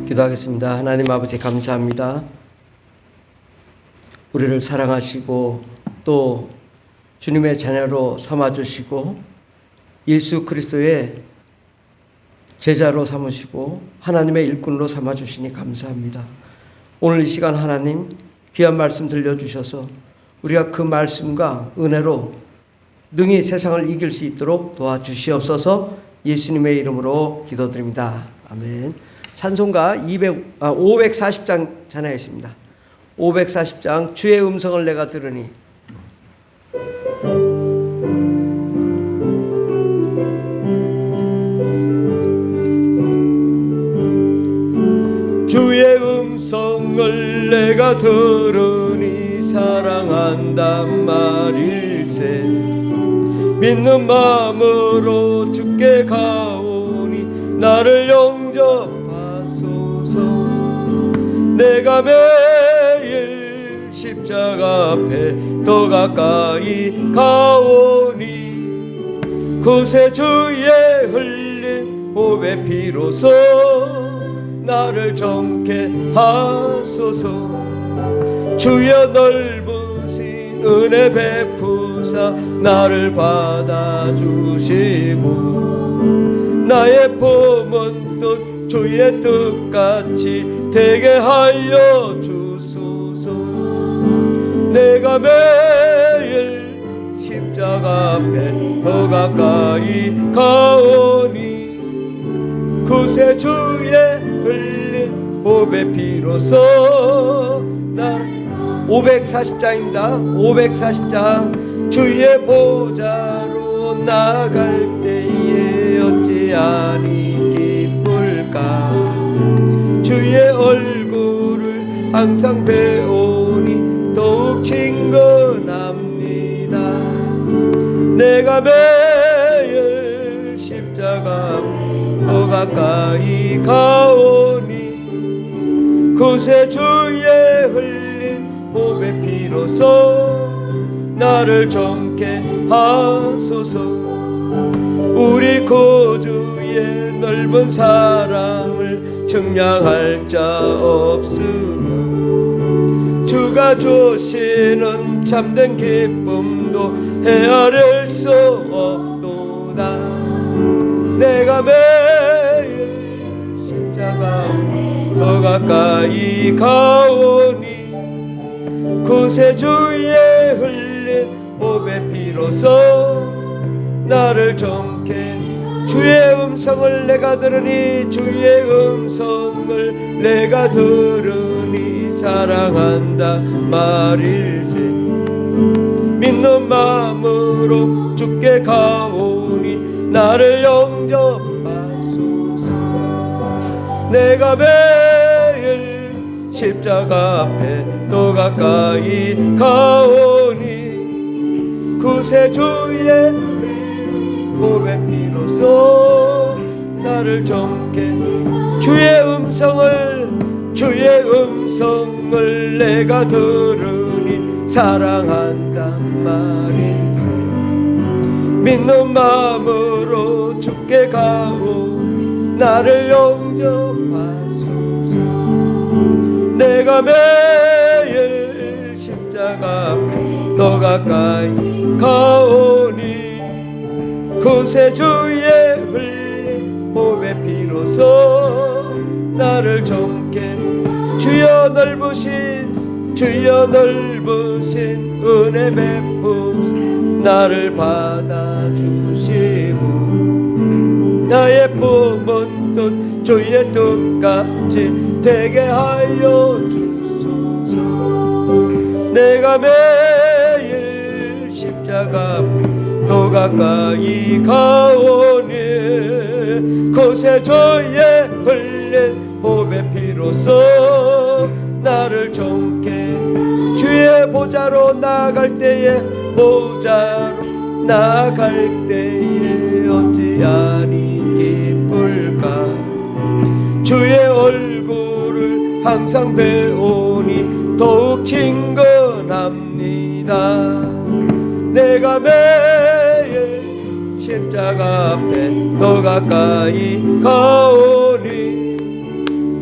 기도하겠습니다. 하나님 아버지 감사합니다. 우리를 사랑하시고 또 주님의 자녀로 삼아주시고 예수 그리스도의 제자로 삼으시고 하나님의 일꾼으로 삼아주시니 감사합니다. 오늘 이 시간 하나님 귀한 말씀 들려주셔서 우리가 그 말씀과 은혜로 능히 세상을 이길 수 있도록 도와주시옵소서. 예수님의 이름으로 기도드립니다. 아멘. 찬송가 540장 찬양했습니다. 540장 주의 음성을 내가 들으니. 주의 음성을 내가 들으니 사랑한단 말일세. 믿는 마음으로 주께 가오니 나를 영접하소서. 내가 매일 십자가 앞에 더 가까이 가오니 그새 주의 흘린 보배 피로써 나를 정케 하소서. 주여 넓으신 은혜 베푸사 나를 받아주시고 나의 품은 뜻 주의 뜻같이 되게 하여 주소서. 내가 매일 십자가 앞에 더 가까이 가오니 그새 주의 흘린 보배 피로써 나를 540장입니다. 540장 주의 보좌로 나갈 때에 어찌 아니 기쁠까. 주의 얼굴을 항상 배우니 더욱 친근합니다. 내가 매일 십자가 더 가까이 가오니 그새 주의 흘린 보배 피로써 나를 정케 하소서. 우리 구주의 넓은 사랑을 증량할 자 없으며 주가 주시는 참된 기쁨도 헤아릴 수 없도다. 내가 매일 십자가 더 가까이 가오니 그새 주의 흘린 보배 피로써 나를 정케. 주의 음성을 내가 들으니 주의 음성을 내가 들으니 사랑한다 말일세. 믿는 마음으로 주께 가오니 나를 영접하소서. 내가 매일 십자가 앞에 더 가까이 가오니 그새 주의 보배 피로써 나를 정케. 주의 음성을 내가 들으니 사랑한단 말일세. 믿는 마음으로 주께 가오니 나를 영접하소서. 내가 매일 십자가 앞에 더 가까이 가오니 그새 주의 흘린 보배 피로써 나를 정케. 주여 넓으신 은혜 베푸사 나를 받아주시고 나의 품은 뜻 주의 뜻같이 되게 하여 주소서. 내가 매일 십자가 더 가까이 가오니 그새 주의 흘린 보배 피로써 나를 정케. 주의 보좌로 나갈 때에 어찌 아니 기쁠까. 주의 얼굴을 항상 배우니 더욱 친근합니다. 내가 매일 십자가 앞에 더 가까이 가오니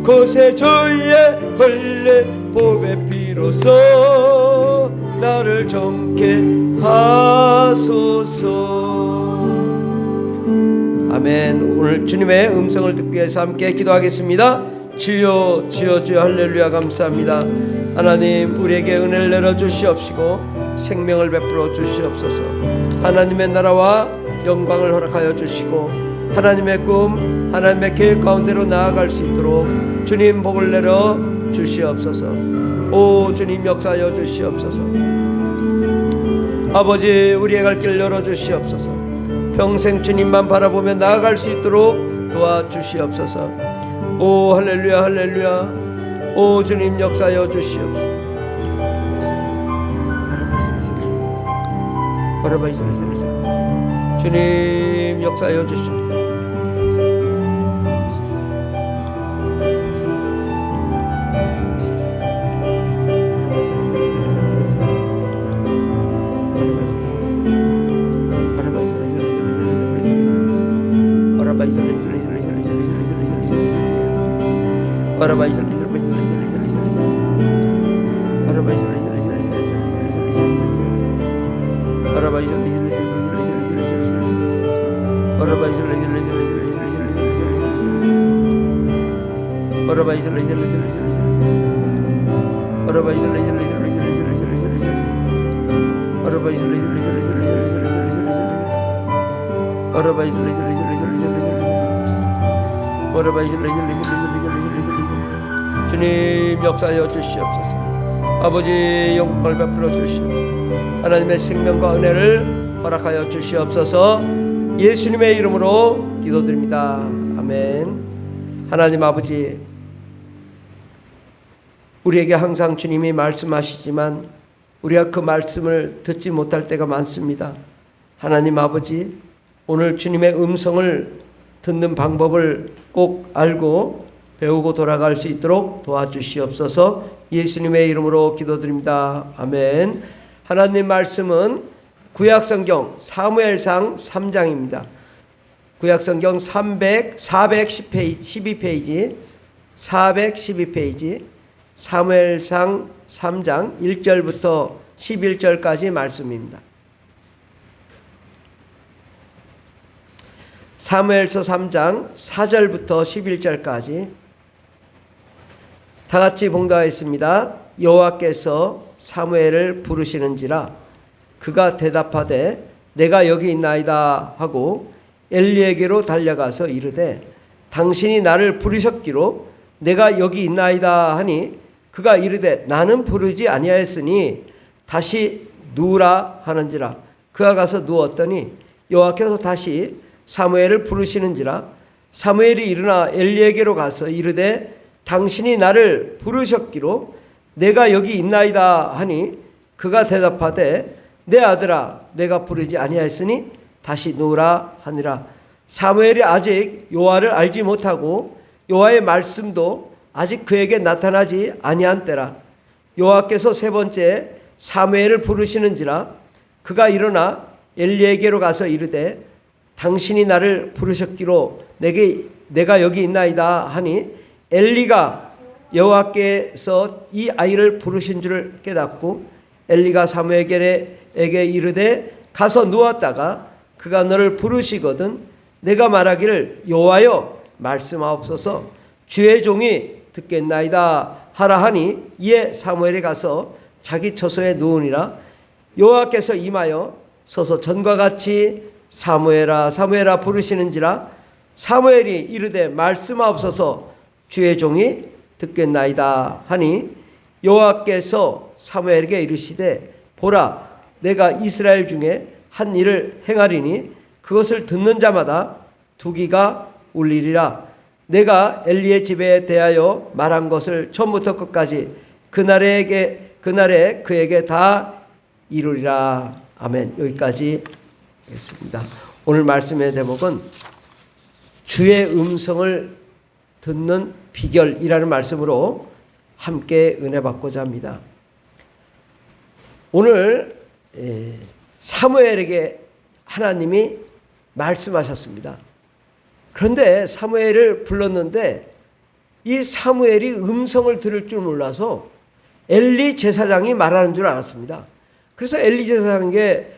그 이곳에 주의 흘린 보배 피로써 나를 정케 하소서. 아멘. 오늘 주님의 음성을 듣기 위해서 함께 기도하겠습니다. 주여 주여 주여 할렐루야. 감사합니다. 하나님, 우리에게 은혜를 내려주시옵시고 생명을 베풀어 주시옵소서. 하나님의 나라와 영광을 허락하여 주시고 하나님의 꿈, 하나님의 계획 가운데로 나아갈 수 있도록 주님 복을 내려 주시옵소서. 오 주님, 역사하여 주시옵소서. 아버지, 우리의 갈 길 열어주시옵소서. 평생 주님만 바라보며 나아갈 수 있도록 도와주시옵소서. 오 할렐루야 할렐루야. 오 주님, 역사하여 주시옵소서. 주님, 역사하여 주시옵소서. 주님, 역사하여 주시옵소서. 아버지, 영광을 베풀어 주시옵소서. 하나님의 생명과 은혜를 허락하여 주시옵소서. 예수님의 이름으로 기도드립니다. 아멘. 하나님 아버지, 우리에게 항상 주님이 말씀하시지만 우리가 그 말씀을 듣지 못할 때가 많습니다. 하나님 아버지, 오늘 주님의 음성을 듣는 방법을 꼭 알고 배우고 돌아갈 수 있도록 도와주시옵소서. 예수님의 이름으로 기도드립니다. 아멘. 하나님 말씀은 구약성경 사무엘상 3장입니다. 구약성경 412페이지 412페이지 사무엘상 3장 1절부터 11절까지 말씀입니다. 사무엘서 3장 4절부터 11절까지 다 같이 봉독하겠습니다. 여호와께서 사무엘을 부르시는지라 그가 대답하되 내가 여기 있나이다 하고 엘리에게로 달려가서 이르되 당신이 나를 부르셨기로 내가 여기 있나이다 하니 그가 이르되 나는 부르지 아니하였으니 다시 누우라 하는지라. 그가 가서 누웠더니 여호와께서 다시 사무엘을 부르시는지라. 사무엘이 일어나 엘리에게로 가서 이르되 당신이 나를 부르셨기로 내가 여기 있나이다 하니 그가 대답하되 내 아들아 내가 부르지 아니하였으니 다시 누우라 하니라. 사무엘이 아직 여호와를 알지 못하고 여호와의 말씀도 아직 그에게 나타나지 아니한 때라. 여호와께서 세 번째 사무엘을 부르시는지라. 그가 일어나 엘리에게로 가서 이르되 당신이 나를 부르셨기로 내가 여기 있나이다 하니 엘리가 여호와께서 이 아이를 부르신 줄을 깨닫고 엘리가 사무엘에게 이르되 가서 누웠다가 그가 너를 부르시거든 내가 말하기를 여호와여 말씀하옵소서 주의 종이 듣겠나이다 하라 하니 이에 사무엘이 가서 자기 처소에 누우니라. 여호와께서 임하여 서서 전과 같이 사무엘아 사무엘아 부르시는지라. 사무엘이 이르되 말씀하옵소서 주의 종이 듣겠나이다 하니 여호와께서 사무엘에게 이르시되 보라 내가 이스라엘 중에 한 일을 행하리니 그것을 듣는 자마다 두기가 울리리라. 내가 엘리의 집에 대하여 말한 것을 처음부터 끝까지 그날에 그에게 다 이루리라. 아멘. 여기까지 했습니다. 오늘 말씀의 대목은 주의 음성을 듣는 비결이라는 말씀으로 함께 은혜 받고자 합니다. 오늘 사무엘에게 하나님이 말씀하셨습니다. 그런데 사무엘을 불렀는데 이 사무엘이 음성을 들을 줄 몰라서 엘리 제사장이 말하는 줄 알았습니다. 그래서 엘리 제사장에게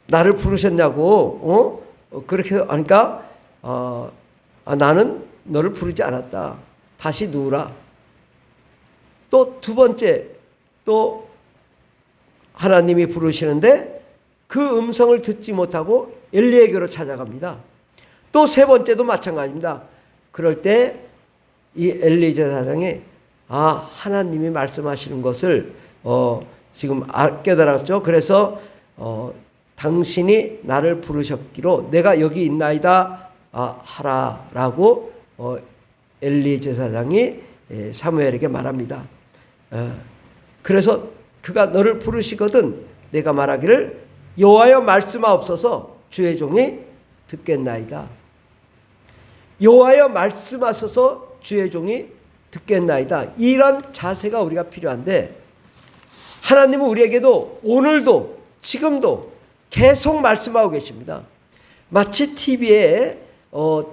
나를 부르셨냐고 그렇게 하니까 나는 너를 부르지 않았다. 다시 누우라. 또 두 번째 또 하나님이 부르시는데 그 음성을 듣지 못하고 엘리에게로 찾아갑니다. 또 세 번째도 마찬가지입니다. 그럴 때 이 엘리 제사장이 하나님이 말씀하시는 것을 지금 깨달았죠. 그래서 당신이 나를 부르셨기로 내가 여기 있나이다 하라라고 엘리 제사장이 사무엘에게 말합니다. 그래서 그가 너를 부르시거든 내가 말하기를 여호와여 말씀하옵소서 주의 종이 듣겠나이다. 여호와여 말씀하소서 주의 종이 듣겠나이다. 이런 자세가 우리가 필요한데 하나님은 우리에게도 오늘도 지금도 계속 말씀하고 계십니다. 마치 TV에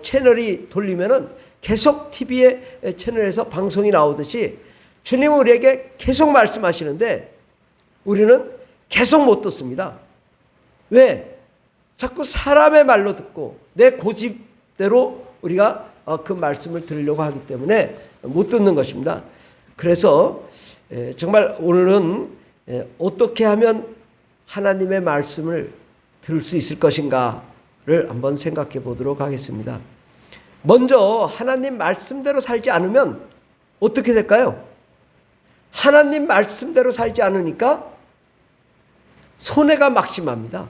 채널이 돌리면은 계속 TV의 채널에서 방송이 나오듯이 주님은 우리에게 계속 말씀하시는데 우리는 계속 못 듣습니다. 왜? 자꾸 사람의 말로 듣고 내 고집대로 우리가 그 말씀을 들으려고 하기 때문에 못 듣는 것입니다. 그래서 정말 오늘은 어떻게 하면 하나님의 말씀을 들을 수 있을 것인가를 한번 생각해 보도록 하겠습니다. 먼저 하나님 말씀대로 살지 않으면 어떻게 될까요? 하나님 말씀대로 살지 않으니까 손해가 막심합니다.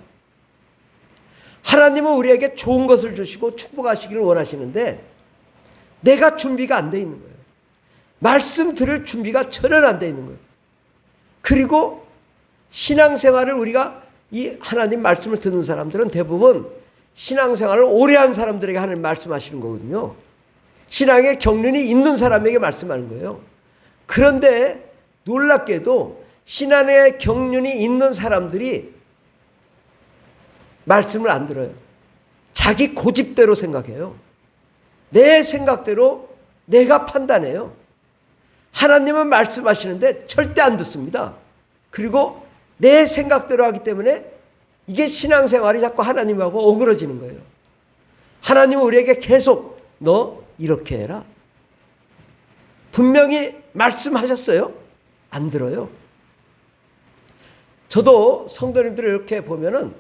하나님은 우리에게 좋은 것을 주시고 축복하시기를 원하시는데 내가 준비가 안 돼 있는 거예요. 말씀 들을 준비가 전혀 안 돼 있는 거예요. 그리고 신앙생활을 우리가 이 하나님 말씀을 듣는 사람들은 대부분 신앙생활을 오래 한 사람들에게 하나님 말씀하시는 거거든요. 신앙의 경륜이 있는 사람에게 말씀하는 거예요. 그런데 놀랍게도 신앙의 경륜이 있는 사람들이 말씀을 안 들어요. 자기 고집대로 생각해요. 내 생각대로 내가 판단해요. 하나님은 말씀하시는데 절대 안 듣습니다. 그리고 내 생각대로 하기 때문에 이게 신앙생활이 자꾸 하나님하고 어그러지는 거예요. 하나님은 우리에게 계속 너 이렇게 해라. 분명히 말씀하셨어요. 안 들어요. 저도 성도님들을 이렇게 보면은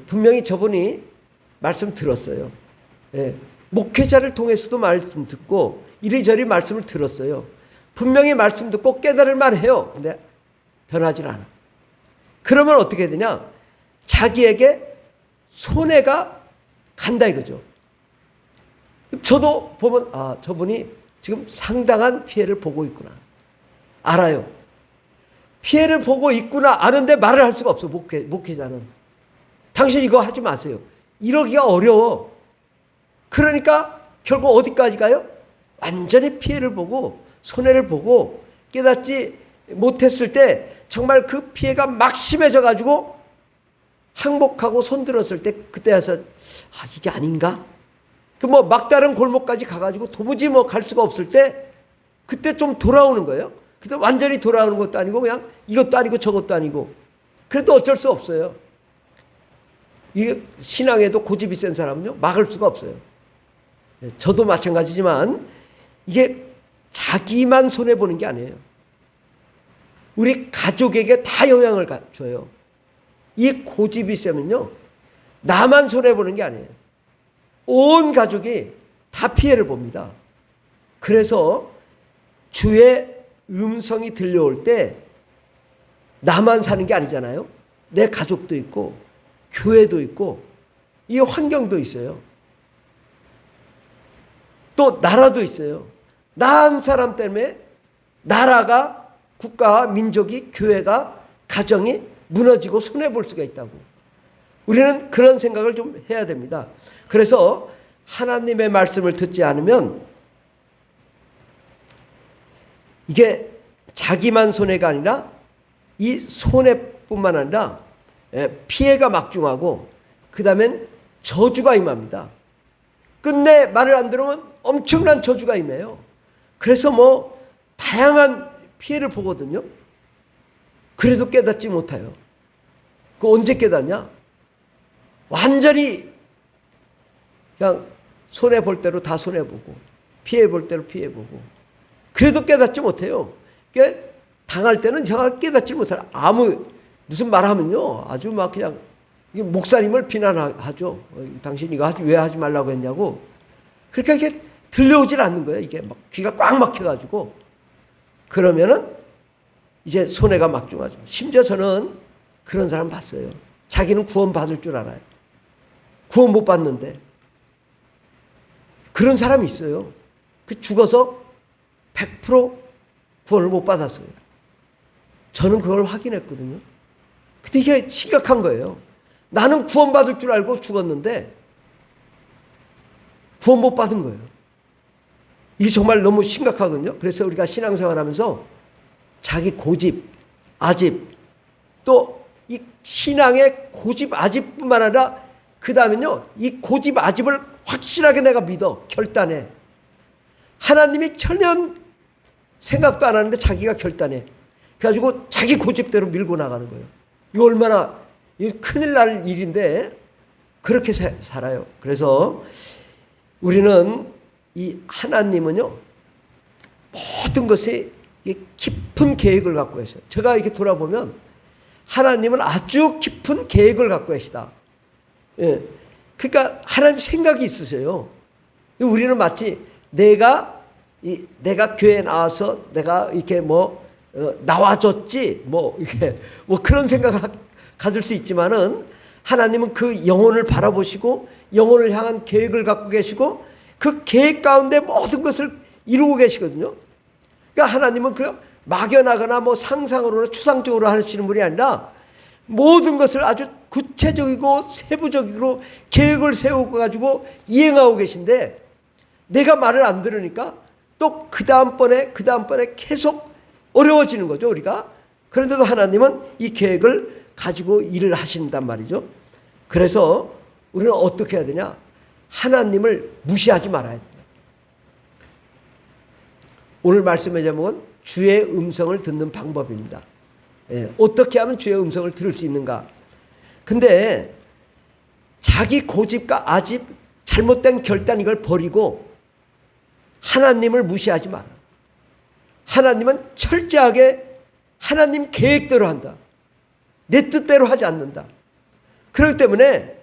분명히 저분이 말씀 들었어요. 목회자를 통해서도 말씀 듣고 이리저리 말씀을 들었어요. 분명히 말씀 듣고 깨달을 만해요. 근데 변하질 않아. 그러면 어떻게 되냐? 자기에게 손해가 간다 이거죠. 저도 보면 저분이 지금 상당한 피해를 보고 있구나. 알아요. 피해를 보고 있구나 아는데 말을 할 수가 없어. 목회자는. 당신 이거 하지 마세요. 이러기가 어려워. 그러니까 결국 어디까지 가요? 완전히 피해를 보고 손해를 보고 깨닫지 못했을 때 정말 그 피해가 막심해져 가지고 항복하고 손들었을 때 그때 와서 이게 아닌가? 그 막다른 골목까지 가가지고 도무지 갈 수가 없을 때 그때 좀 돌아오는 거예요. 그때 완전히 돌아오는 것도 아니고 그냥 이것도 아니고 저것도 아니고 그래도 어쩔 수 없어요. 이게 신앙에도 고집이 센 사람은요 막을 수가 없어요. 저도 마찬가지지만 이게 자기만 손해보는 게 아니에요. 우리 가족에게 다 영향을 줘요. 이 고집이 세면요 나만 손해보는 게 아니에요. 온 가족이 다 피해를 봅니다. 그래서 주의 음성이 들려올 때 나만 사는 게 아니잖아요. 내 가족도 있고 교회도 있고 이 환경도 있어요. 또 나라도 있어요. 나 한 사람 때문에 나라가 국가와 민족이 교회가 가정이 무너지고 손해볼 수가 있다고. 우리는 그런 생각을 좀 해야 됩니다. 그래서 하나님의 말씀을 듣지 않으면 이게 자기만 손해가 아니라 이 손해뿐만 아니라 피해가 막중하고 그 다음엔 저주가 임합니다. 끝내 말을 안 들으면 엄청난 저주가 임해요. 그래서 뭐 다양한 피해를 보거든요. 그래도 깨닫지 못해요. 그 언제 깨닫냐? 완전히 그냥 손해 볼 대로 다 손해 보고 피해 볼 대로 피해 보고 그래도 깨닫지 못해요. 그러니까 당할 때는 제가 깨닫지 못해요. 아무 무슨 말하면요 아주 막 그냥 목사님을 비난하죠. 당신 이거 왜 하지 말라고 했냐고. 그러니까 이게 들려오질 않는 거예요. 이게 막 귀가 꽉 막혀가지고 그러면은 이제 손해가 막중하죠. 심지어 저는 그런 사람 봤어요. 자기는 구원 받을 줄 알아요. 구원 못 받는데 그런 사람이 있어요. 그 죽어서 100% 구원을 못 받았어요. 저는 그걸 확인했거든요. 근데 이게 심각한 거예요. 나는 구원 받을 줄 알고 죽었는데 구원 못 받은 거예요. 이게 정말 너무 심각하거든요. 그래서 우리가 신앙생활 하면서 자기 고집, 아집, 또 이 신앙의 고집, 아집뿐만 아니라 그 다음에는요, 이 고집, 아집을 확실하게 내가 믿어, 결단해. 하나님이 전혀 생각도 안 하는데 자기가 결단해. 그래가지고 자기 고집대로 밀고 나가는 거예요. 이거 얼마나 큰일 날 일인데 그렇게 살아요. 그래서 우리는 이 하나님은요, 모든 것이 깊은 계획을 갖고 계셔요. 제가 이렇게 돌아보면 하나님은 아주 깊은 계획을 갖고 계시다. 예. 그러니까 하나님 생각이 있으세요. 우리는 마치 내가 교회에 나와서 내가 이렇게 나와줬지 이렇게 그런 생각을 가질 수 있지만은 하나님은 그 영혼을 바라보시고 영혼을 향한 계획을 갖고 계시고 그 계획 가운데 모든 것을 이루고 계시거든요. 그러니까 하나님은 그냥 막연하거나 상상으로나 추상적으로 하시는 분이 아니라 모든 것을 아주 구체적이고 세부적으로 계획을 세워가지고 이행하고 계신데 내가 말을 안 들으니까 또 그 다음번에 계속 어려워지는 거죠, 우리가. 그런데도 하나님은 이 계획을 가지고 일을 하신단 말이죠. 그래서 우리는 어떻게 해야 되냐? 하나님을 무시하지 말아야 됩니다. 오늘 말씀의 제목은 주의 음성을 듣는 방법입니다. 예, 어떻게 하면 주의 음성을 들을 수 있는가? 근데 자기 고집과 아집, 잘못된 결단 이걸 버리고 하나님을 무시하지 마라. 하나님은 철저하게 하나님 계획대로 한다. 내 뜻대로 하지 않는다. 그렇기 때문에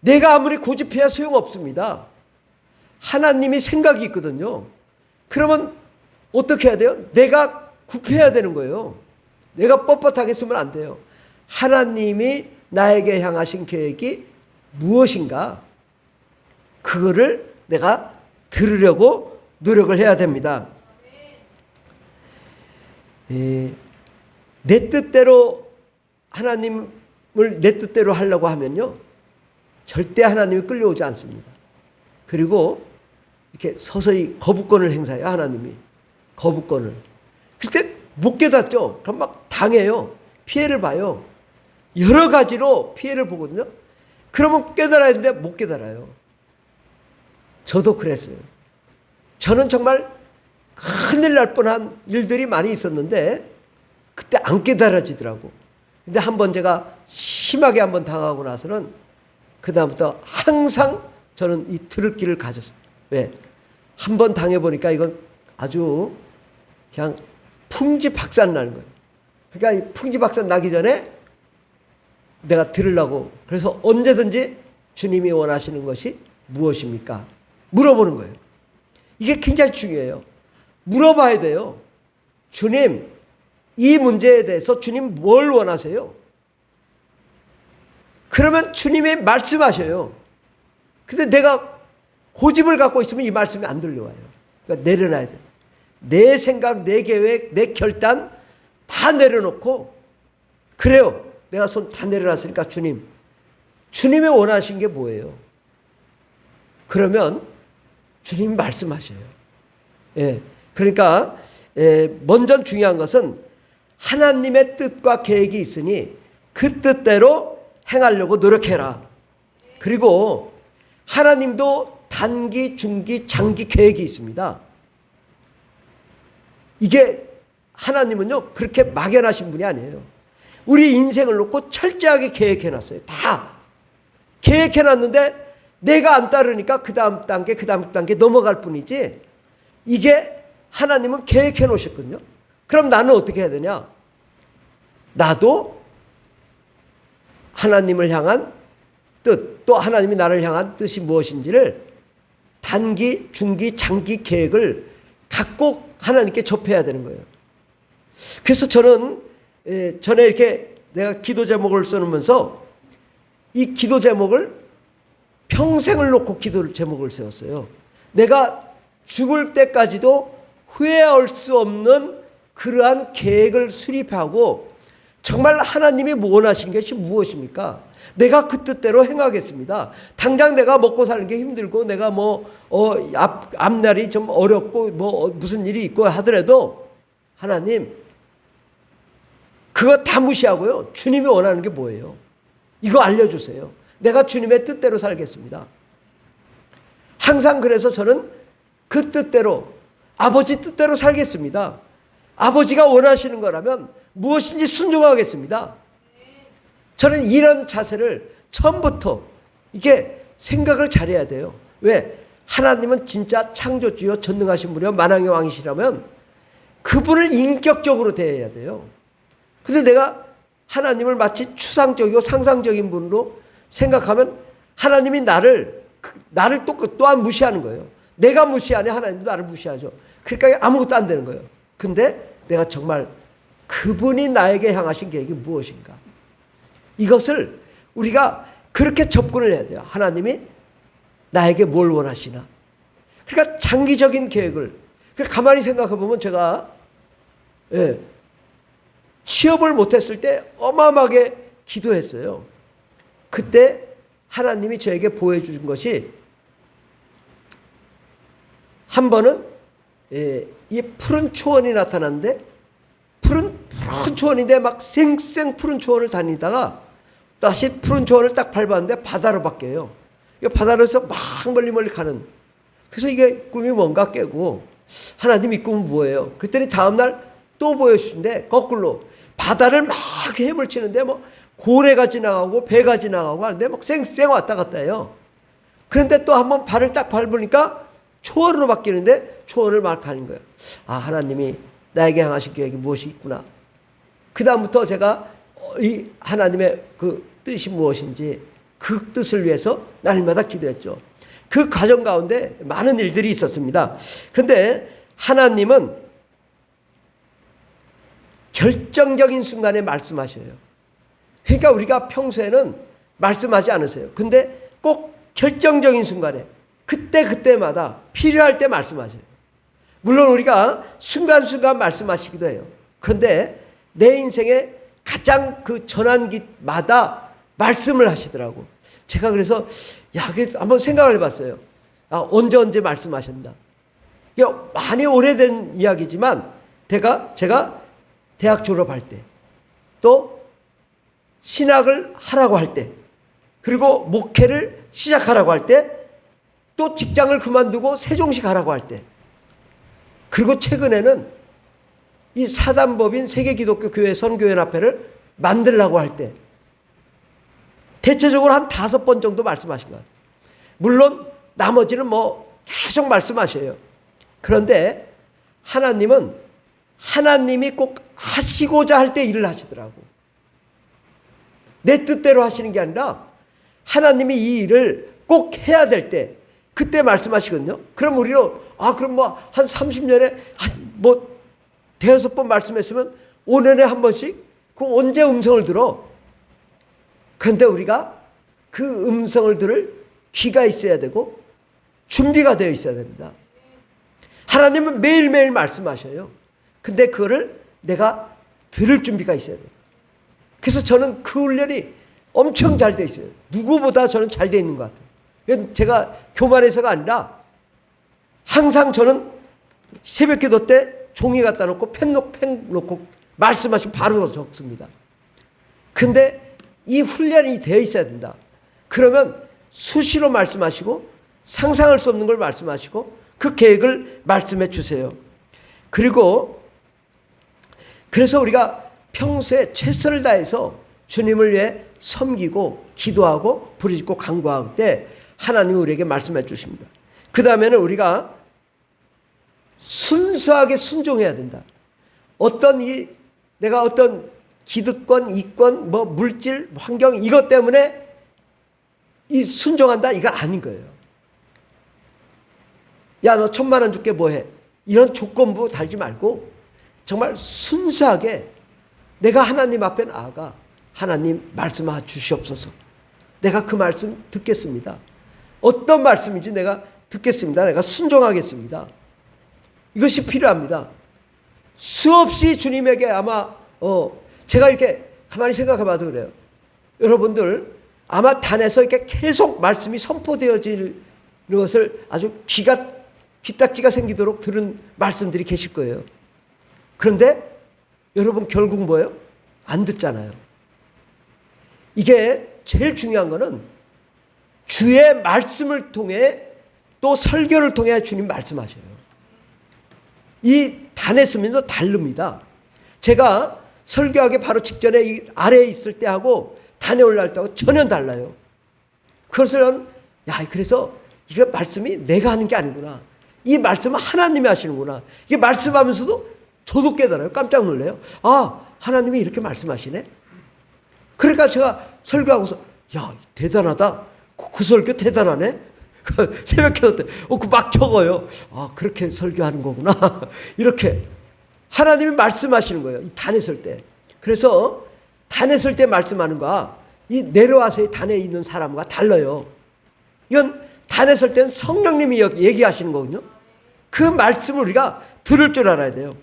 내가 아무리 고집해야 소용없습니다. 하나님이 생각이 있거든요. 그러면 어떻게 해야 돼요? 내가 굽혀야 되는 거예요. 내가 뻣뻣하게 쓰면 안 돼요. 하나님이 나에게 향하신 계획이 무엇인가? 그거를 내가 들으려고 노력을 해야 됩니다. 내 뜻대로 하나님을 내 뜻대로 하려고 하면요, 절대 하나님이 끌려오지 않습니다. 그리고 이렇게 서서히 거부권을 행사해요. 하나님이 거부권을. 그때 못 깨닫죠. 그럼 막 당해요. 피해를 봐요. 여러 가지로 피해를 보거든요. 그러면 깨달아야 되는데 못 깨달아요. 저도 그랬어요. 저는 정말 큰일 날 뻔한 일들이 많이 있었는데 그때 안 깨달아지더라고. 근데 한번 제가 심하게 한번 당하고 나서는 그다음부터 항상 저는 이 들을 길을 가졌어요. 왜? 한번 당해보니까 이건 아주 그냥 풍지박산 나는 거예요. 그러니까 이 풍지박산 나기 전에 내가 들으려고, 그래서 언제든지 주님이 원하시는 것이 무엇입니까? 물어보는 거예요. 이게 굉장히 중요해요. 물어봐야 돼요. 주님, 이 문제에 대해서 주님 뭘 원하세요? 그러면 주님이 말씀하셔요. 근데 내가 고집을 갖고 있으면 이 말씀이 안 들려와요. 그러니까 내려놔야 돼요. 내 생각, 내 계획, 내 결단 다 내려놓고, 그래요. 내가 손 다 내려놨으니까 주님이 원하신 게 뭐예요? 그러면 주님이 말씀하셔요. 예. 그러니까 먼저 중요한 것은 하나님의 뜻과 계획이 있으니 그 뜻대로 행하려고 노력해라. 그리고 하나님도 단기, 중기, 장기 계획이 있습니다. 이게 하나님은요 그렇게 막연하신 분이 아니에요. 우리 인생을 놓고 철저하게 계획해놨어요. 다 계획해놨는데 내가 안 따르니까 그 다음 단계 넘어갈 뿐이지, 이게 하나님은 계획해 놓으셨거든요. 그럼 나는 어떻게 해야 되냐? 나도 하나님을 향한 뜻, 또 하나님이 나를 향한 뜻이 무엇인지를 단기, 중기, 장기 계획을 갖고 하나님께 접해야 되는 거예요. 그래서 저는 전에 이렇게 내가 기도 제목을 써놓으면서 이 기도 제목을 평생을 놓고 기도 제목을 세웠어요. 내가 죽을 때까지도 후회할 수 없는 그러한 계획을 수립하고 정말 하나님이 원하신 것이 무엇입니까? 내가 그 뜻대로 행하겠습니다. 당장 내가 먹고 사는 게 힘들고 내가 앞날이 좀 어렵고 무슨 일이 있고 하더라도 하나님 그거 다 무시하고요. 주님이 원하는 게 뭐예요? 이거 알려주세요. 내가 주님의 뜻대로 살겠습니다. 항상 그래서 저는 그 뜻대로, 아버지 뜻대로 살겠습니다. 아버지가 원하시는 거라면 무엇인지 순종하겠습니다. 저는 이런 자세를 처음부터 이게 생각을 잘해야 돼요. 왜? 하나님은 진짜 창조주요 전능하신 분이요 만왕의 왕이시라면 그분을 인격적으로 대해야 돼요. 근데 내가 하나님을 마치 추상적이고 상상적인 분으로 생각하면 하나님이 나를 또한 무시하는 거예요. 내가 무시하네, 하나님도 나를 무시하죠. 그러니까 아무것도 안 되는 거예요. 근데 내가 정말 그분이 나에게 향하신 계획이 무엇인가? 이것을 우리가 그렇게 접근을 해야 돼요. 하나님이 나에게 뭘 원하시나? 그러니까 장기적인 계획을, 가만히 생각해 보면 제가 취업을 못했을 때 어마어마하게 기도했어요. 그때 하나님이 저에게 보여준 것이, 한 번은 이 푸른 초원이 나타났는데, 푸른 초원인데 막 쌩쌩 푸른 초원을 다니다가 다시 푸른 초원을 딱 밟았는데 바다로 바뀌어요. 바다로서 막 멀리 가는. 그래서 이게 꿈이 뭔가 깨고, 하나님 이 꿈은 뭐예요? 그랬더니 다음날 또 보여주신데 거꾸로 바다를 막 헤엄치는데 고래가 지나가고 배가 지나가고 하는데 막 쌩쌩 왔다 갔다 해요. 그런데 또 한번 발을 딱 밟으니까 초원으로 바뀌는데 초원을 막 가는 거예요. 아, 하나님이 나에게 향하신 계획이 무엇이 있구나. 그 다음부터 제가 이 하나님의 그 뜻이 무엇인지 그 뜻을 위해서 날마다 기도했죠. 그 과정 가운데 많은 일들이 있었습니다. 그런데 하나님은 결정적인 순간에 말씀하셔요. 그러니까 우리가 평소에는 말씀하지 않으세요. 근데 꼭 결정적인 순간에 그때마다 필요할 때 말씀하셔요. 물론 우리가 순간순간 말씀하시기도 해요. 그런데 내 인생에 가장 그 전환기마다 말씀을 하시더라고. 제가 그래서 한번 생각을 해봤어요. 언제 말씀하셨나. 이게 많이 오래된 이야기지만 제가 대학 졸업할 때, 또 신학을 하라고 할 때, 그리고 목회를 시작하라고 할 때, 또 직장을 그만두고 세종시 가라고 할 때, 그리고 최근에는 이 사단법인 세계기독교교회 선교연합회를 만들라고 할 때, 대체적으로 한 5번 정도 말씀하신 것 같아요. 물론 나머지는 계속 말씀하셔요. 그런데 하나님이 꼭 하시고자 할 때 일을 하시더라고. 내 뜻대로 하시는 게 아니라 하나님이 이 일을 꼭 해야 될 때 그때 말씀하시거든요. 그럼 우리는 그럼 한 30년에 대여섯 번 말씀했으면 5년에 한 번씩 그 언제 음성을 들어? 그런데 우리가 그 음성을 들을 귀가 있어야 되고 준비가 되어 있어야 됩니다. 하나님은 매일매일 말씀하셔요. 근데 그거를 내가 들을 준비가 있어야 돼요. 그래서 저는 그 훈련이 엄청 잘 돼 있어요. 누구보다 저는 잘 돼 있는 것 같아요. 이건 제가 교만해서가 아니라 항상 저는 새벽 기도 때 종이 갖다 놓고 펜 놓고 말씀하시면 바로 적습니다. 근데 이 훈련이 되어 있어야 된다. 그러면 수시로 말씀하시고 상상할 수 없는 걸 말씀하시고 그 계획을 말씀해 주세요. 그리고 그래서 우리가 평소에 최선을 다해서 주님을 위해 섬기고 기도하고 부르짖고 간구할 때 하나님이 우리에게 말씀해 주십니다. 그 다음에는 우리가 순수하게 순종해야 된다. 내가 어떤 기득권, 이권, 물질, 환경 이것 때문에 순종한다 이거 아닌 거예요. 야, 너 1,000만 원 줄게 뭐해? 이런 조건부 달지 말고 정말 순수하게 내가 하나님 앞에 나아가 하나님 말씀하 주시옵소서. 내가 그 말씀 듣겠습니다. 어떤 말씀인지 내가 듣겠습니다. 내가 순종하겠습니다. 이것이 필요합니다. 수없이 주님에게 아마 제가 이렇게 가만히 생각해 봐도 그래요. 여러분들 아마 단에서 이렇게 계속 말씀이 선포되어질 것을 아주 귀딱지가 생기도록 들은 말씀들이 계실 거예요. 그런데 여러분 결국 뭐예요? 안 듣잖아요. 이게 제일 중요한 거는 주의 말씀을 통해 또 설교를 통해 주님 말씀하셔요. 이 단에 쓰면서 다릅니다. 제가 설교하기 바로 직전에 이 아래에 있을 때하고 단에 올라갈 때하고 전혀 달라요. 그것은 그래서 이거 말씀이 내가 하는 게 아니구나. 이 말씀은 하나님이 하시는구나. 이게 말씀하면서도 저도 깨달아요. 깜짝 놀래요. 하나님이 이렇게 말씀하시네. 그러니까 제가 설교하고서 대단하다. 그 설교 대단하네. 새벽 기도 때 막 적어요. 그렇게 설교하는 거구나. 이렇게 하나님이 말씀하시는 거예요. 이 단에 설 때. 그래서 단에 설 때 말씀하는 거와 이 내려와서 단에 있는 사람과 달라요. 이건 단에 설 때는 성령님이 얘기하시는 거거든요. 그 말씀을 우리가 들을 줄 알아야 돼요.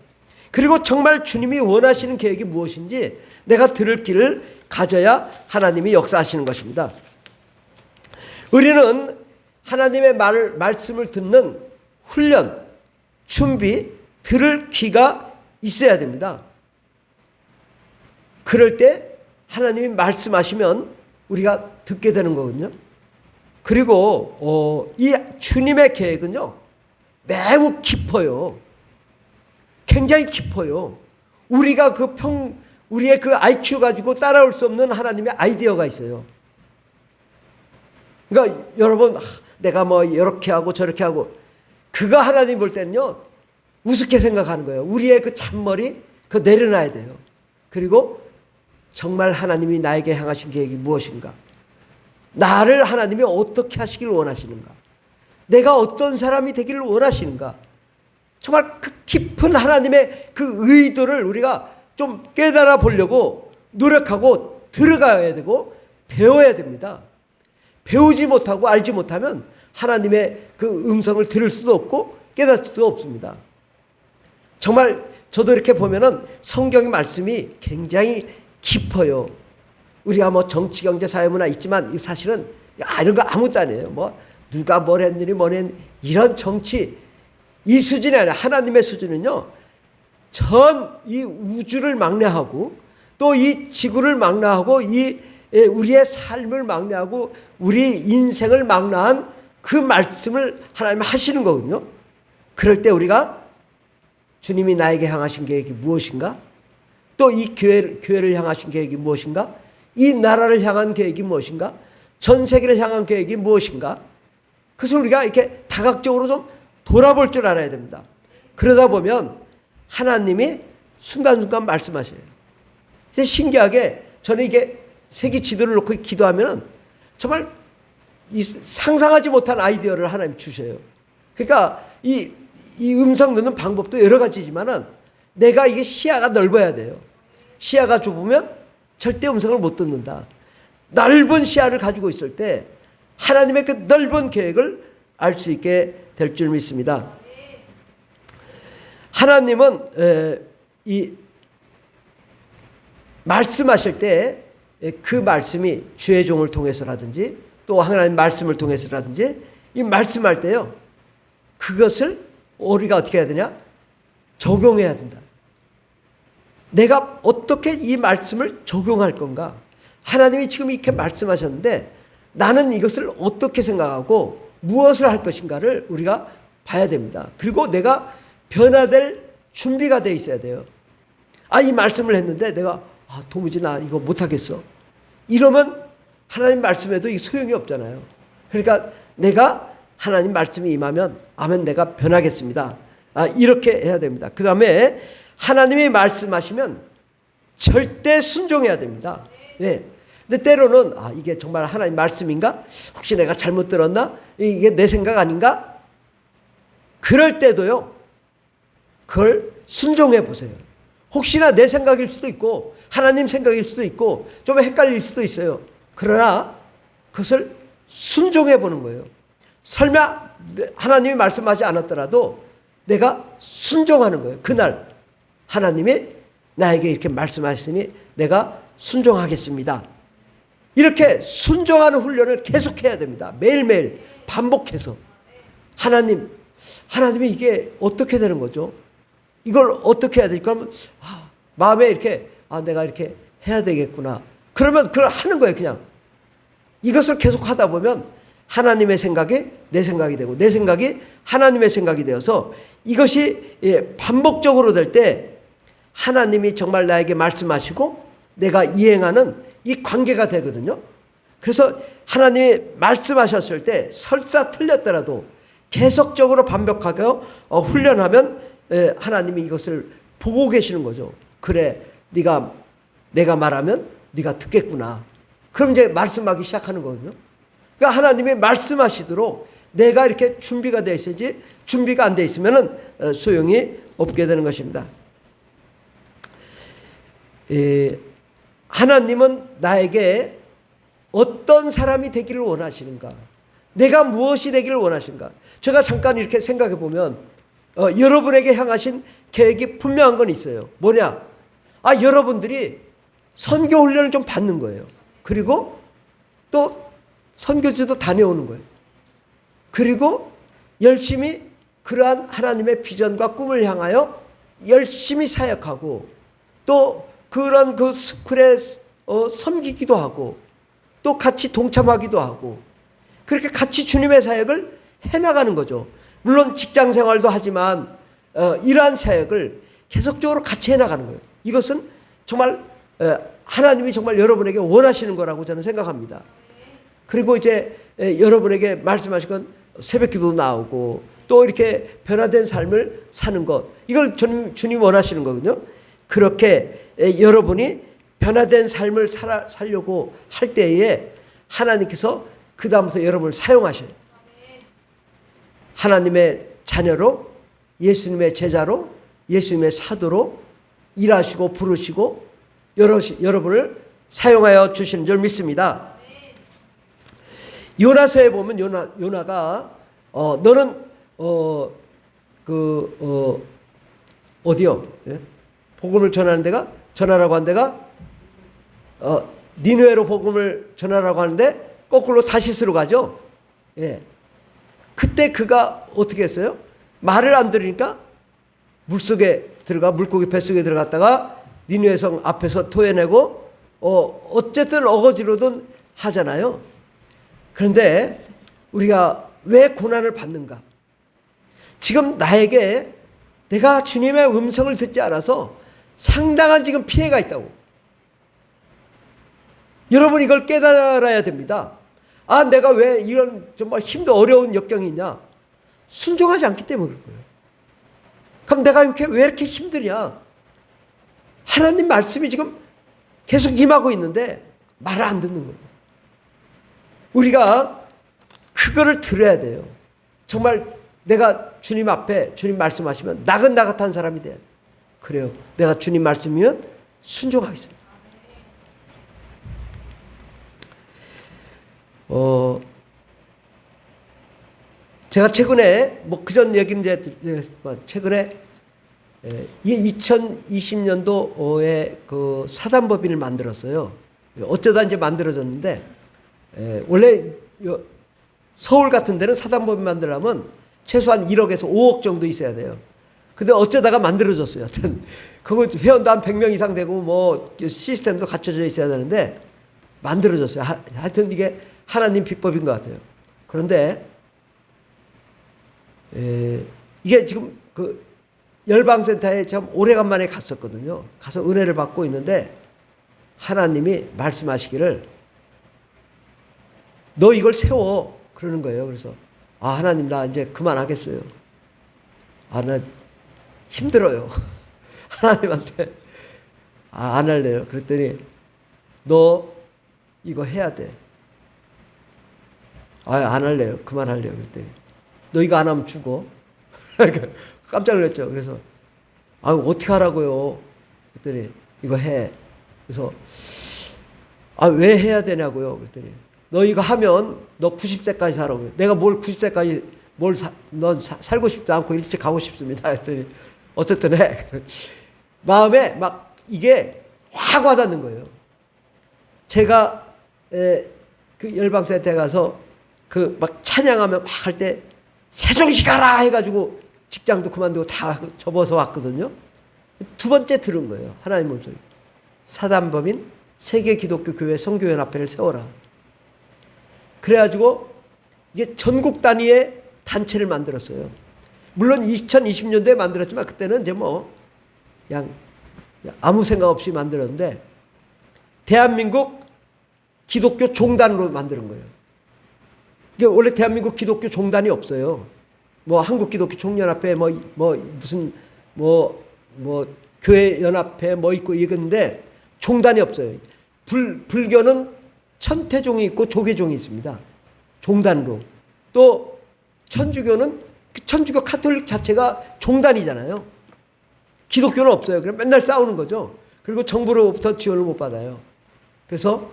그리고 정말 주님이 원하시는 계획이 무엇인지 내가 들을 길을 가져야 하나님이 역사하시는 것입니다. 우리는 하나님의 말씀을 듣는 훈련, 준비, 들을 귀가 있어야 됩니다. 그럴 때 하나님이 말씀하시면 우리가 듣게 되는 거거든요. 그리고 이 주님의 계획은요 매우 깊어요. 굉장히 깊어요. 우리의 그 IQ 가지고 따라올 수 없는 하나님의 아이디어가 있어요. 그러니까 여러분 내가 이렇게 하고 저렇게 하고 그거 하나님 볼 때는요 우습게 생각하는 거예요. 우리의 그 잔머리 그거 내려놔야 돼요. 그리고 정말 하나님이 나에게 향하신 계획이 무엇인가? 나를 하나님이 어떻게 하시길 원하시는가? 내가 어떤 사람이 되기를 원하시는가? 정말 그 깊은 하나님의 그 의도를 우리가 좀 깨달아 보려고 노력하고 들어가야 되고 배워야 됩니다. 배우지 못하고 알지 못하면 하나님의 그 음성을 들을 수도 없고 깨달을 수도 없습니다. 정말 저도 이렇게 보면은 성경의 말씀이 굉장히 깊어요. 우리가 정치, 경제, 사회, 문화 있지만 사실은 이런 거 아무것도 아니에요. 누가 뭘 했느니 이런 정치 이 수준이 아니라 하나님의 수준은요 전 이 우주를 망라하고 또 이 지구를 망라하고 우리의 삶을 망라하고 우리 인생을 망라한 그 말씀을 하나님 하시는 거거든요. 그럴 때 우리가 주님이 나에게 향하신 계획이 무엇인가? 또 이 교회를 향하신 계획이 무엇인가? 이 나라를 향한 계획이 무엇인가? 전 세계를 향한 계획이 무엇인가? 그래서 우리가 이렇게 다각적으로 좀 돌아볼 줄 알아야 됩니다. 그러다 보면 하나님이 순간순간 말씀하셔요. 근데 신기하게 저는 이게 세계 지도를 놓고 기도하면 정말 상상하지 못한 아이디어를 하나님 주셔요. 그러니까 이 음성 듣는 방법도 여러 가지지만은 내가 이게 시야가 넓어야 돼요. 시야가 좁으면 절대 음성을 못 듣는다. 넓은 시야를 가지고 있을 때 하나님의 그 넓은 계획을 알 수 있게 될 줄 믿습니다. 하나님은 이 말씀하실 때 그 말씀이 주의 종을 통해서라든지 또 하나님 말씀을 통해서라든지 이 말씀할 때요 그것을 우리가 어떻게 해야 되냐? 적용해야 된다. 내가 어떻게 이 말씀을 적용할 건가? 하나님이 지금 이렇게 말씀하셨는데 나는 이것을 어떻게 생각하고 무엇을 할 것인가를 우리가 봐야 됩니다. 그리고 내가 변화될 준비가 돼 있어야 돼요. 이 말씀을 했는데 내가 도무지 나 이거 못하겠어. 이러면 하나님 말씀에도 이 소용이 없잖아요. 그러니까 내가 하나님 말씀이 임하면 아멘 내가 변하겠습니다. 이렇게 해야 됩니다. 그 다음에 하나님이 말씀하시면 절대 순종해야 됩니다. 네. 근데 때로는 이게 정말 하나님 말씀인가? 혹시 내가 잘못 들었나? 이게 내 생각 아닌가? 그럴 때도요. 그걸 순종해 보세요. 혹시나 내 생각일 수도 있고 하나님 생각일 수도 있고 좀 헷갈릴 수도 있어요. 그러나 그것을 순종해 보는 거예요. 설마 하나님이 말씀하지 않았더라도 내가 순종하는 거예요. 그날 하나님이 나에게 이렇게 말씀하시니 내가 순종하겠습니다. 이렇게 순종하는 훈련을 계속해야 됩니다. 매일매일 반복해서. 하나님이 이게 어떻게 되는 거죠? 이걸 어떻게 해야 될까? 그러면 마음에 이렇게 내가 이렇게 해야 되겠구나. 그러면 그걸 하는 거예요. 그냥 이것을 계속 하다 보면 하나님의 생각이 내 생각이 되고 내 생각이 하나님의 생각이 되어서 이것이 반복적으로 될 때 하나님이 정말 나에게 말씀하시고 내가 이행하는 이 관계가 되거든요. 그래서 하나님이 말씀하셨을 때 설사 틀렸더라도 계속적으로 반복하게 훈련하면 하나님이 이것을 보고 계시는 거죠. 그래, 내가 말하면 네가 듣겠구나. 그럼 이제 말씀하기 시작하는 거거든요. 그러니까 하나님이 말씀하시도록 내가 이렇게 준비가 되어 있어야지 준비가 안 되어 있으면 소용이 없게 되는 것입니다. 하나님은 나에게 어떤 사람이 되기를 원하시는가? 내가 무엇이 되기를 원하시는가? 제가 잠깐 이렇게 생각해 보면 여러분에게 향하신 계획이 분명한 건 있어요. 뭐냐? 여러분들이 선교 훈련을 좀 받는 거예요. 그리고 또 선교지도 다녀오는 거예요. 그리고 열심히 그러한 하나님의 비전과 꿈을 향하여 열심히 사역하고 또 그런 그 스쿨에 섬기기도 하고 또 같이 동참하기도 하고 그렇게 같이 주님의 사역을 해나가는 거죠. 물론 직장 생활도 하지만 이러한 사역을 계속적으로 같이 해나가는 거예요. 이것은 정말 하나님이 정말 여러분에게 원하시는 거라고 저는 생각합니다. 그리고 이제 여러분에게 말씀하신 건 새벽기도 나오고 또 이렇게 변화된 삶을 사는 것, 이걸 주님 원하시는 거거든요. 그렇게 여러분이 변화된 삶을 살려고 할 때에 하나님께서 그 다음부터 여러분을 사용하셔요. 하나님의 자녀로, 예수님의 제자로, 예수님의 사도로 일하시고 부르시고 여러분을 사용하여 주시는 줄 믿습니다. 요나서에 보면 요나가 너는 어디요? 예? 복음을 전하는 데가 전하라고 한 데가 니느웨로 복음을 전하라고 하는데 거꾸로 다시스로 가죠. 예. 그때 그가 어떻게 했어요? 말을 안 들으니까 물고기 뱃속에 들어갔다가 니느웨 성 앞에서 토해내고 어쨌든 어거지로든 하잖아요. 그런데 우리가 왜 고난을 받는가? 지금 나에게 내가 주님의 음성을 듣지 않아서 상당한 지금 피해가 있다고. 여러분 이걸 깨달아야 됩니다. 내가 왜 이런 정말 힘도 어려운 역경이 있냐? 순종하지 않기 때문에 그런 거예요. 그럼 내가 왜 이렇게 힘드냐? 하나님 말씀이 지금 계속 임하고 있는데 말을 안 듣는 거예요. 우리가 그거를 들어야 돼요. 정말 내가 주님 앞에 주님 말씀하시면 나긋나긋한 사람이 돼야 돼요. 그래요. 내가 주님 말씀이면 순종하겠습니다. 제가 최근에 그전 얘기는 이제 최근에 2020년도에 그 사단법인을 만들었어요. 어쩌다 이제 만들어졌는데 원래 서울 같은 데는 사단법인 만들려면 최소한 1억에서 5억 정도 있어야 돼요. 근데 어쩌다가 만들어졌어요. 하여튼 그거 회원도 한 100명 이상 되고 뭐 시스템도 갖춰져 있어야 되는데 만들어졌어요. 하여튼 이게 하나님 비법인 것 같아요. 그런데 이게 지금 그 열방센터에 참 오래간만에 갔었거든요. 가서 은혜를 받고 있는데 하나님이 말씀하시기를 너 이걸 세워 그러는 거예요. 그래서 하나님 나 이제 그만하겠어요. 나 힘들어요. 하나님한테 안 할래요. 그랬더니 너 이거 해야 돼. 안 할래요. 그만할래요. 그랬더니 너 이거 안 하면 죽어. 깜짝 놀랐죠. 그래서 어떻게 하라고요? 그랬더니 이거 해. 그래서 왜 해야 되냐고요? 그랬더니 너 이거 하면 너 90세까지 살라고요. 내가 뭘 90세까지 넌 살고 싶지 않고 일찍 가고 싶습니다. 그랬더니 어쨌든 해. 마음에 막 이게 확 와닿는 거예요. 제가 그 열방센터에 가서 그 막 찬양하며 막 할 때 세종시 가라 해가지고 직장도 그만두고 다 접어서 왔거든요. 두 번째 들은 거예요. 하나님 목소리. 사단법인 세계기독교교회 선교연합회를 세워라. 그래가지고 이게 전국 단위의 단체를 만들었어요. 물론 2020년도에 만들었지만 그때는 이제 뭐 그냥 아무 생각 없이 만들었는데 대한민국 기독교 종단으로 만드는 거예요. 이게 원래 대한민국 기독교 종단이 없어요. 뭐 한국 기독교 총연합회 무슨 교회 연합회 있고 이건데 종단이 없어요. 불교는 천태종이 있고 조계종이 있습니다. 종단으로. 또 천주교는 천주교 카톨릭 자체가 종단이잖아요. 기독교는 없어요. 그럼 맨날 싸우는 거죠. 그리고 정부로부터 지원을 못 받아요. 그래서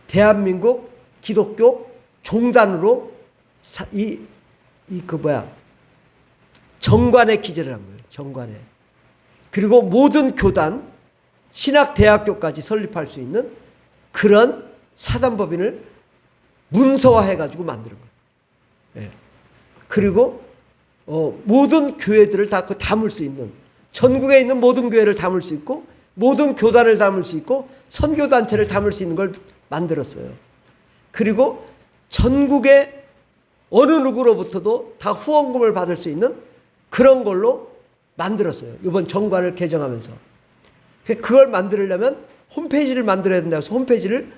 대한민국 기독교 종단으로 정관에 기재를 한 거예요. 정관에. 그리고 모든 교단, 신학대학교까지 설립할 수 있는 그런 사단법인을 문서화해가지고 만드는 거예요. 그리고 모든 교회들을 다 담을 수 있는, 전국에 있는 모든 교회를 담을 수 있고 모든 교단을 담을 수 있고 선교단체를 담을 수 있는 걸 만들었어요. 그리고 전국의 어느 누구로부터도 다 후원금을 받을 수 있는 그런 걸로 만들었어요. 이번 정관을 개정하면서. 그걸 만들려면 홈페이지를 만들어야 된다고 해서 홈페이지를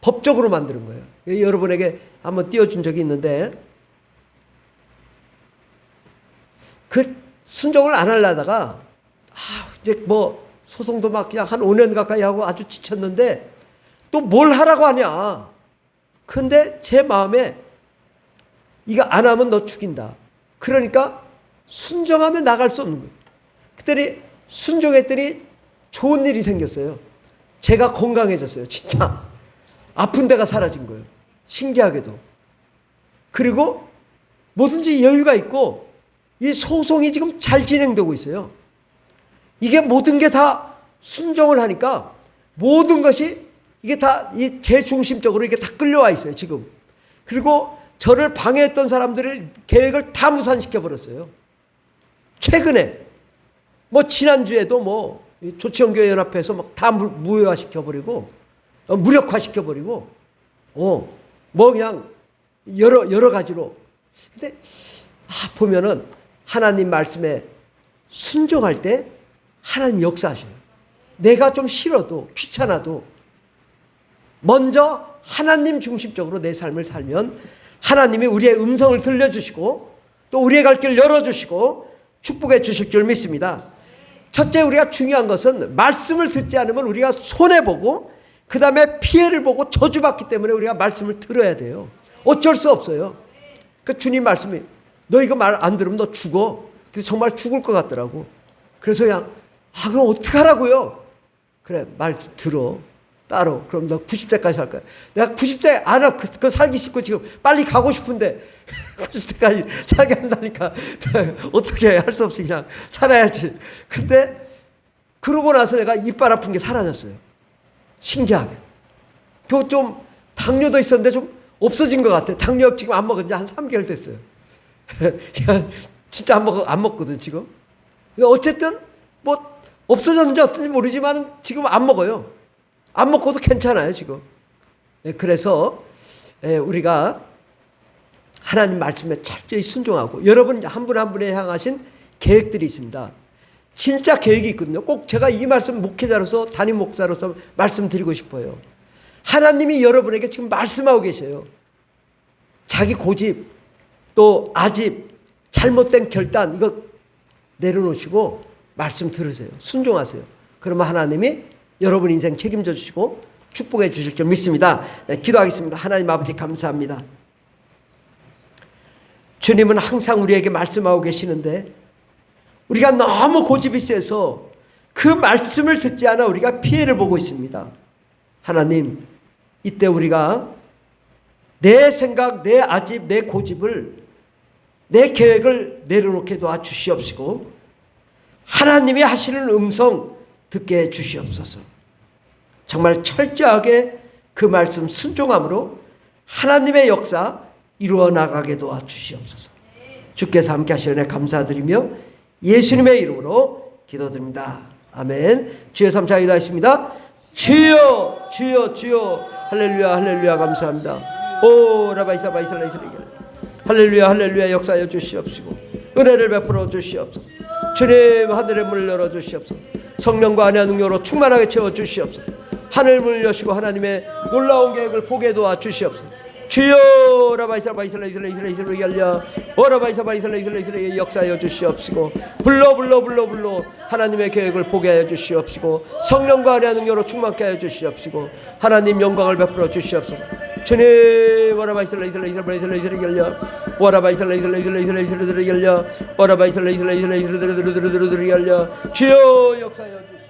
법적으로 만드는 거예요. 여러분에게 한번 띄워준 적이 있는데 그 순종을 안 하려다가 이제 뭐 소송도 막 그냥 한 5년 가까이 하고 아주 지쳤는데 또 뭘 하라고 하냐. 근데 제 마음에 이거 안 하면 너 죽인다. 그러니까 순종하면 나갈 수 없는 거예요. 그랬더니 순종했더니 좋은 일이 생겼어요. 제가 건강해졌어요. 진짜. 아픈 데가 사라진 거예요. 신기하게도. 그리고 뭐든지 여유가 있고 이 소송이 지금 잘 진행되고 있어요. 이게 모든 게 다 순종을 하니까 모든 것이 이게 다 제 중심적으로 이게 다 끌려와 있어요, 지금. 그리고 저를 방해했던 사람들의 계획을 다 무산시켜 버렸어요. 최근에 지난주에도 조치원교회 연합회에서 막 다 무효화시켜 버리고 무력화시켜 버리고 그냥 여러 가지로. 근데 보면은 하나님 말씀에 순종할 때 하나님 역사하셔요. 내가 좀 싫어도 귀찮아도 먼저 하나님 중심적으로 내 삶을 살면 하나님이 우리의 음성을 들려주시고 또 우리의 갈 길을 열어주시고 축복해 주실 줄 믿습니다. 첫째, 우리가 중요한 것은 말씀을 듣지 않으면 우리가 손해보고 그 다음에 피해를 보고 저주받기 때문에 우리가 말씀을 들어야 돼요. 어쩔 수 없어요. 그 주님 말씀이 너 이거 말 안 들으면 너 죽어. 그래서 정말 죽을 것 같더라고. 그래서 그냥 그럼 어떻게 하라고요? 그래, 말 들어. 따로. 그럼 너 90세까지 살 거야. 내가 90세 안 하고 그거 살기 싫고 지금 빨리 가고 싶은데 90세까지 살게 한다니까 어떻게 할 수 없이 그냥 살아야지. 근데 그러고 나서 내가 이빨 아픈 게 사라졌어요. 신기하게. 좀 당뇨도 있었는데 좀 없어진 것 같아. 당뇨 지금 안 먹은 지 한 3개월 됐어요. 진짜 안 먹거든 지금. 어쨌든 없어졌는지 어떤지 모르지만 지금 안 먹어요. 안 먹고도 괜찮아요 지금. 그래서 우리가 하나님 말씀에 철저히 순종하고 여러분 한 분 한 분에 향하신 계획들이 있습니다. 진짜 계획이 있거든요. 꼭 제가 이 말씀 목회자로서 담임 목사로서 말씀드리고 싶어요. 하나님이 여러분에게 지금 말씀하고 계셔요. 자기 고집 또 아집 잘못된 결단 이거 내려놓으시고 말씀 들으세요. 순종하세요. 그러면 하나님이 여러분 인생 책임져 주시고 축복해 주실 줄 믿습니다. 네, 기도하겠습니다. 하나님 아버지 감사합니다. 주님은 항상 우리에게 말씀하고 계시는데 우리가 너무 고집이 세서 그 말씀을 듣지 않아 우리가 피해를 보고 있습니다. 하나님, 이때 우리가 내 생각, 내 아집, 내 고집을, 내 계획을 내려놓게 도와주시옵시고 하나님이 하시는 음성 듣게 해주시옵소서. 정말 철저하게 그 말씀 순종함으로 하나님의 역사 이루어 나가게 도와주시옵소서. 주께서 함께 하시는 감사드리며 예수님의 이름으로 기도드립니다. 아멘. 주여 삼차 기도하십니다. 주여 주여 주여 할렐루야 할렐루야 감사합니다. 오 라바이사 바이살라 이스라엘 할렐루야 할렐루야 역사하여 주시옵시고 은혜를 베풀어 주시옵소서. 주님 하늘의 문을 열어 주시옵소서. 성령과 안의 능력으로 충만하게 채워 주시옵소서. 하늘 문을 여시고 하나님의 놀라운 계획을 보게 도와 주시옵소서. 주여 라바이사 바이살라 이스라엘 열려 오라바이사 바이살라 이스라엘 역사하여 주시옵시고 불러 하나님의 계획을 보게 하여 주시옵시고 성령과 안의 능력으로 충만케 하여 주시옵시고 하나님 영광을 베풀어 주시옵소서. 주님 오라바이살라 이스라엘 열려 오라바이살라 이스라엘 열려 오라바이살라 이스라엘 열려 주여 역사하여 주시옵소서.